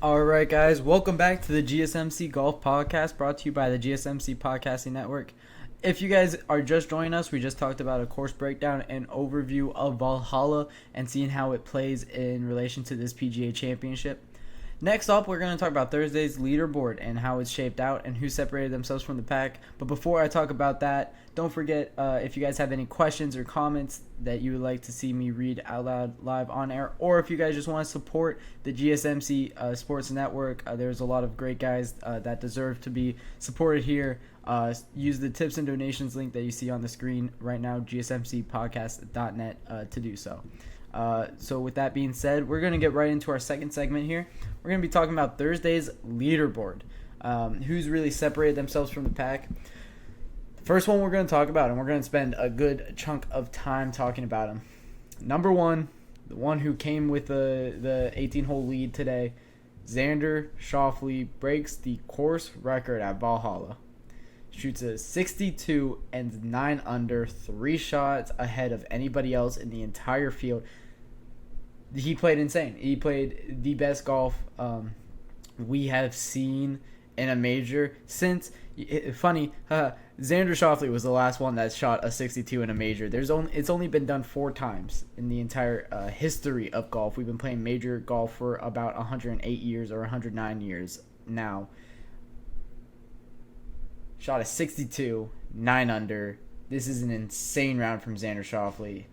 All right, guys, welcome back to the GSMC Golf Podcast, brought to you by the GSMC Podcasting Network. If you guys are just joining us, we just talked about a course breakdown and overview of Valhalla and seeing how it plays in relation to this PGA Championship. Next up, we're going to talk about Thursday's leaderboard and how it's shaped out and who separated themselves from the pack. But before I talk about that, don't forget, if you guys have any questions or comments that you would like to see me read out loud live on air, or if you guys just want to support the GSMC Sports Network, there's a lot of great guys that deserve to be supported here. Use the tips and donations link that you see on the screen right now, gsmcpodcast.net, to do so. So with that being said, we're going to get right into our second segment here. We're going to be talking about Thursday's leaderboard, who's really separated themselves from the pack. First one we're going to talk about, and we're going to spend a good chunk of time talking about him. Number one, the one who came with the 18-hole lead today, Xander Schauffele breaks the course record at Valhalla. Shoots a 62 and 9 under, 3 shots ahead of anybody else in the entire field. He played insane. He played the best golf we have seen in a major since. Funny, Xander Schauffele was the last one that shot a 62 in a major. It's only been done 4 times in the entire history of golf. We've been playing major golf for about 108 years or 109 years now. Shot a 62, 9 under. This is an insane round from Xander Schauffele.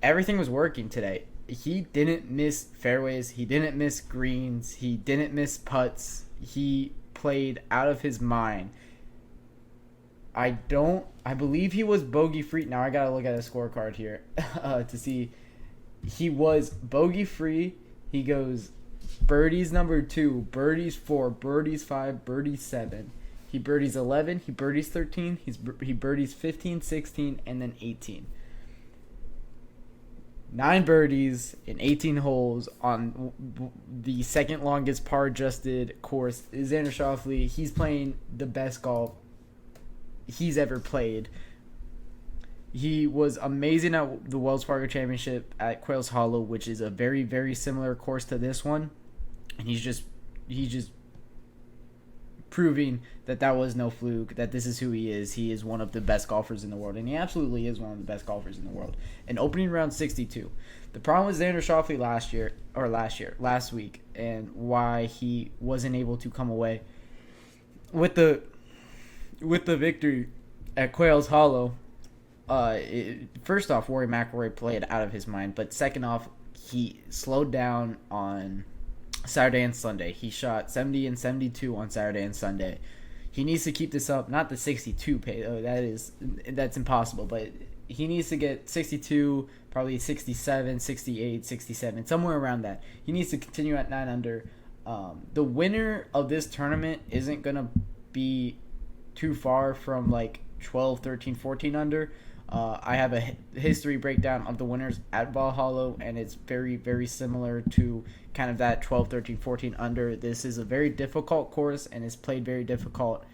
Everything was working today. He didn't miss fairways. He didn't miss greens. He didn't miss putts. He played out of his mind. I believe he was bogey free. Now I gotta look at his scorecard here to see. He was bogey free. He goes birdies number 2, birdies 4, birdies 5, birdies 7. He birdies 11, he birdies 13, he birdies 15, 16, and then 18. 9 birdies in 18 holes on the second longest par adjusted course. Xander Schauffele, he's playing the best golf he's ever played. He was amazing at the Wells Fargo Championship at Quails Hollow, which is a very, very similar course to this one. And he's just proving that was no fluke, that this is who he is. He is one of the best golfers in the world, and he absolutely is one of the best golfers in the world. And opening round 62. The problem with Xander Schauffele last week, and why he wasn't able to come away with the victory at Quails Hollow. First off, Rory McIlroy played out of his mind, but second off, he slowed down on Saturday and Sunday. He shot 70 and 72 on Saturday and Sunday. He needs to keep this up. Not the 62 pace. That's impossible. But he needs to get 62, probably 67, 68, 67, somewhere around that. He needs to continue at 9 under. The winner of this tournament isn't gonna be too far from like 12, 13, 14 under. I have a history breakdown of the winners at Valhalla, and it's very, very similar to kind of that 12, 13, 14 under. This is a very difficult course, and it's played very difficult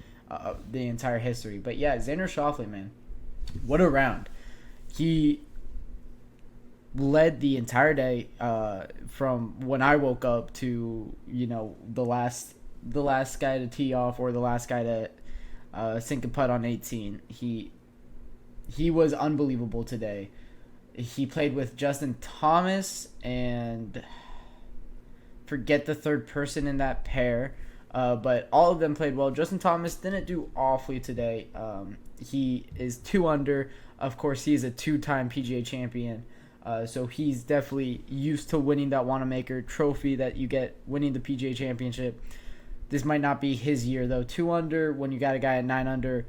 the entire history. But yeah, Xander Schauffele, man, what a round. He led the entire day from when I woke up to, the last guy to tee off or the last guy to sink a putt on 18. He was unbelievable today. He played with Justin Thomas and forget the third person in that pair, but all of them played well. Justin Thomas didn't do awfully today. He is 2 under. Of course, he's a 2-time PGA champion, so he's definitely used to winning that Wanamaker trophy that you get winning the PGA Championship. This might not be his year, though. 2 under when you got a guy at 9 under.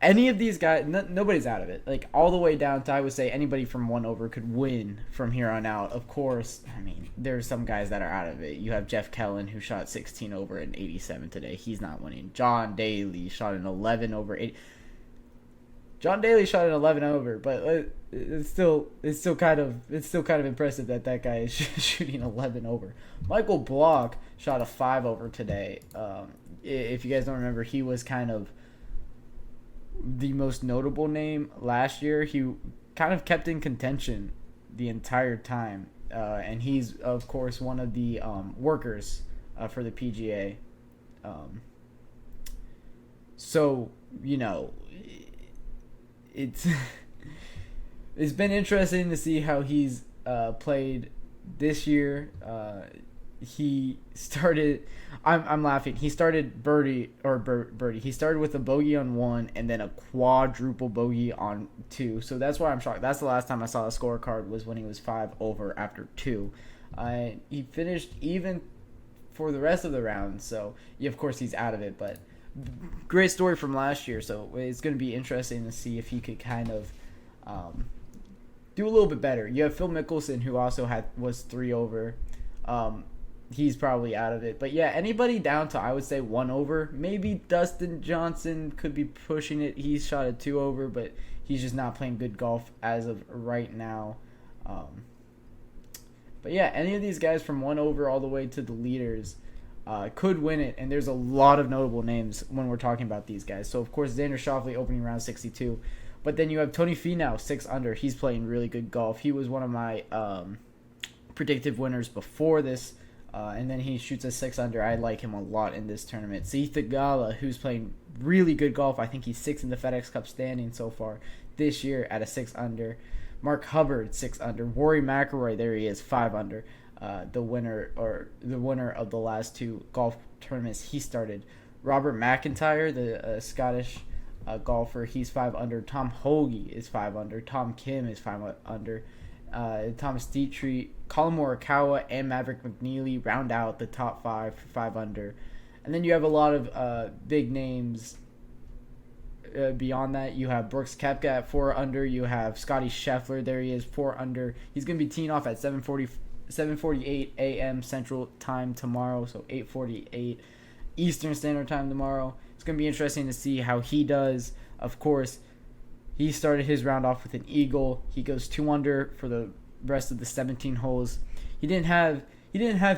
Any of these guys, nobody's out of it. Like, all the way down to, I would say, anybody from 1 over could win from here on out. Of course, I mean, there's some guys that are out of it. You have Jeff Kellen, who shot 16 over and 87 today. He's not winning. John Daly shot an 11 over 8. John Daly shot an 11 over, but it's still kind of impressive that guy is shooting 11 over. Michael Block shot a 5 over today. If you guys don't remember, he was kind of the most notable name last year. He kind of kept in contention the entire time. and he's, of course, one of the workers for the PGA. So, it's it's been interesting to see how he's played this year. He started. I'm laughing. He started birdie. He started with a bogey on 1 and then a quadruple bogey on 2. So that's why I'm shocked. That's the last time I saw a scorecard was when he was 5 over after 2. He finished even for the rest of the round. So of course he's out of it. But great story from last year. So it's going to be interesting to see if he could kind of do a little bit better. You have Phil Mickelson, who also was 3 over. He's probably out of it. But yeah, anybody down to, I would say, 1 over. Maybe Dustin Johnson could be pushing it. He's shot at 2 over, but he's just not playing good golf as of right now. But yeah, any of these guys from 1 over all the way to the leaders could win it. And there's a lot of notable names when we're talking about these guys. So, of course, Xander Schauffele opening round 62. But then you have Tony Finau, 6 under. He's playing really good golf. He was one of my predictive winners before this. And then he shoots a 6 under. I like him a lot in this tournament. Sahith Theegala, who's playing really good golf. I think he's 6th in the FedEx Cup standing so far this year at a 6 under. Mark Hubbard, 6 under. Rory McIlroy, there he is, 5 under. The winner of the last 2 golf tournaments he started. Robert McIntyre, the Scottish golfer, he's 5 under. Tom Hoge is 5 under. Tom Kim is 5 under. Thomas Dietrich, Colin Morikawa, and Maverick McNeely round out the top 5 for 5 under. And then you have a lot of big names beyond that. You have Brooks Koepka at 4 under. You have Scotty Scheffler. There he is, 4 under. He's going to be teeing off at 7:48 a.m. Central Time tomorrow, so 8:48 Eastern Standard Time tomorrow. It's going to be interesting to see how he does. Of course, he started his round off with an eagle. He goes 2 under for the rest of the 17 holes. He didn't have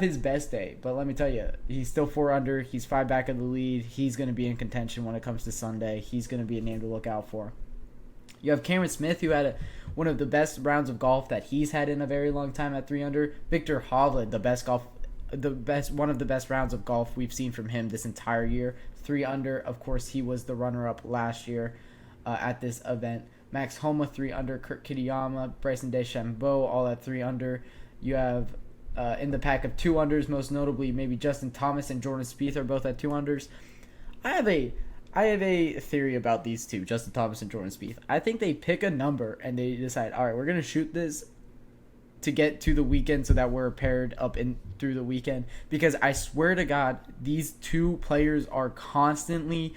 his best day, but let me tell you, he's still 4 under. He's 5 back of the lead. He's going to be in contention when it comes to Sunday. He's going to be a name to look out for. You have Cameron Smith, who had one of the best rounds of golf that he's had in a very long time at 3 under. Victor Hovland, one of the best rounds of golf we've seen from him this entire year, 3 under. Of course, he was the runner-up last year at this event. Max Homa, 3 under. Kurt Kitayama, Bryson DeChambeau, all at 3 under. You have in the pack of 2 unders, most notably maybe Justin Thomas and Jordan Spieth are both at 2 unders. I have a theory about these two, Justin Thomas and Jordan Spieth. I think they pick a number and they decide, all right, we're going to shoot this to get to the weekend so that we're paired up in through the weekend. Because I swear to God, these 2 players are constantly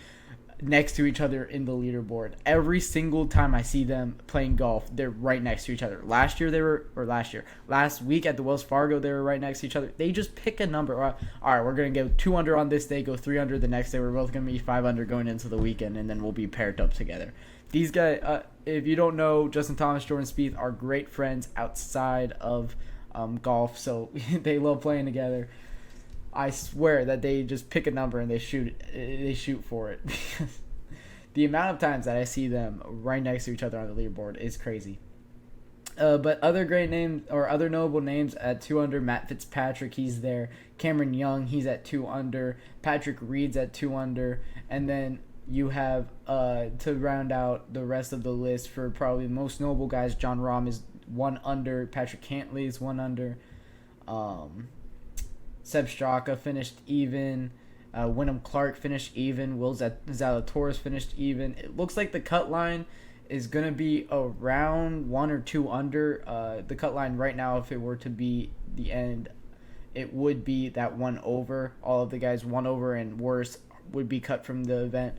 next to each other in the leaderboard. Every single time I see them playing golf, they're right next to each other. Last week at the Wells Fargo, they were right next to each other. They just pick a number. All right, we're going to go 2 under on this day, go 3 under the next day. We're both going to be 5 under going into the weekend, and then we'll be paired up together. These guys, if you don't know, Justin Thomas, Jordan Spieth are great friends outside of golf, so they love playing together. I swear that they just pick a number and they shoot for it. The amount of times that I see them right next to each other on the leaderboard is crazy. But other great names or other notable names at 2 under, Matt Fitzpatrick, he's there. Cameron Young, he's at 2 under. Patrick Reed's at 2 under. And then you have to round out the rest of the list for probably the most notable guys, John Rahm is 1 under. Patrick Cantley is 1 under. Seb Straka finished even. Wyndham Clark finished even. Will Zalatoris finished even. It looks like the cut line is going to be around 1 or 2 under. The cut line right now, if it were to be the end, it would be that 1 over. All of the guys 1 over and worse would be cut from the event.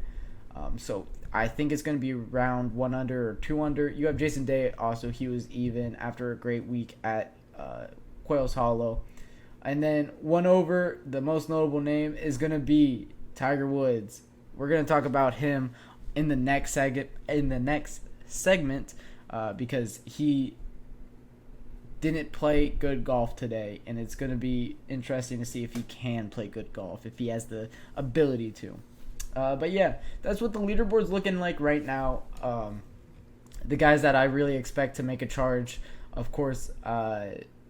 So I think it's going to be around 1 under or 2 under. You have Jason Day also. He was even after a great week at Quails Hollow. And then 1 over, the most notable name is going to be Tiger Woods. We're going to talk about him in the next segment because he didn't play good golf today, and it's going to be interesting to see if he can play good golf, if he has the ability to. But yeah, that's what the leaderboard's looking like right now. The guys that I really expect to make a charge, of course,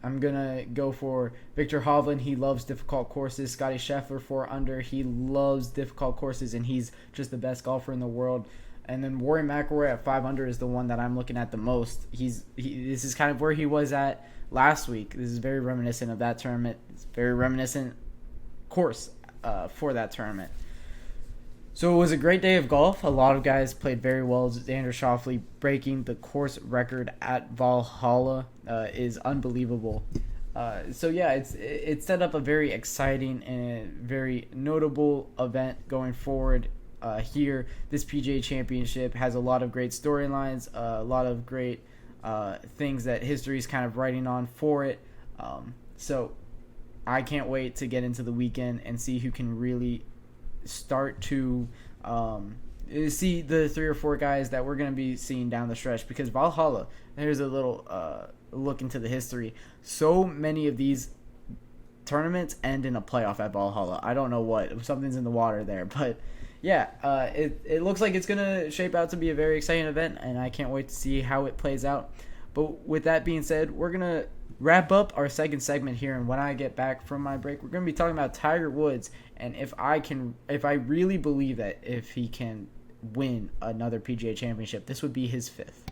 I'm going to go for Victor Hovland. He loves difficult courses. Scotty Scheffler, 4 under. He loves difficult courses, and he's just the best golfer in the world. And then Rory McIlroy at 5 under is the one that I'm looking at the most. This is kind of where he was at last week. This is very reminiscent of that tournament. It's very reminiscent course for that tournament. So it was a great day of golf. A lot of guys played very well. Xander Schauffele breaking the course record at Valhalla is unbelievable. So yeah, it set up a very exciting and very notable event going forward here. This PGA Championship has a lot of great storylines, a lot of great things that history is kind of writing on for it. So I can't wait to get into the weekend and see who can really start to see the 3 or 4 guys that we're going to be seeing down the stretch, because Valhalla, there's a little look into the history. So many of these tournaments end in a playoff at Valhalla. I don't know what, something's in the water there, but yeah, it looks like it's going to shape out to be a very exciting event, and I can't wait to see how it plays out. But with that being said, we're going to wrap up our second segment here, and when I get back from my break, we're going to be talking about Tiger Woods, and if I really believe that if he can win another PGA Championship, this would be his 5th.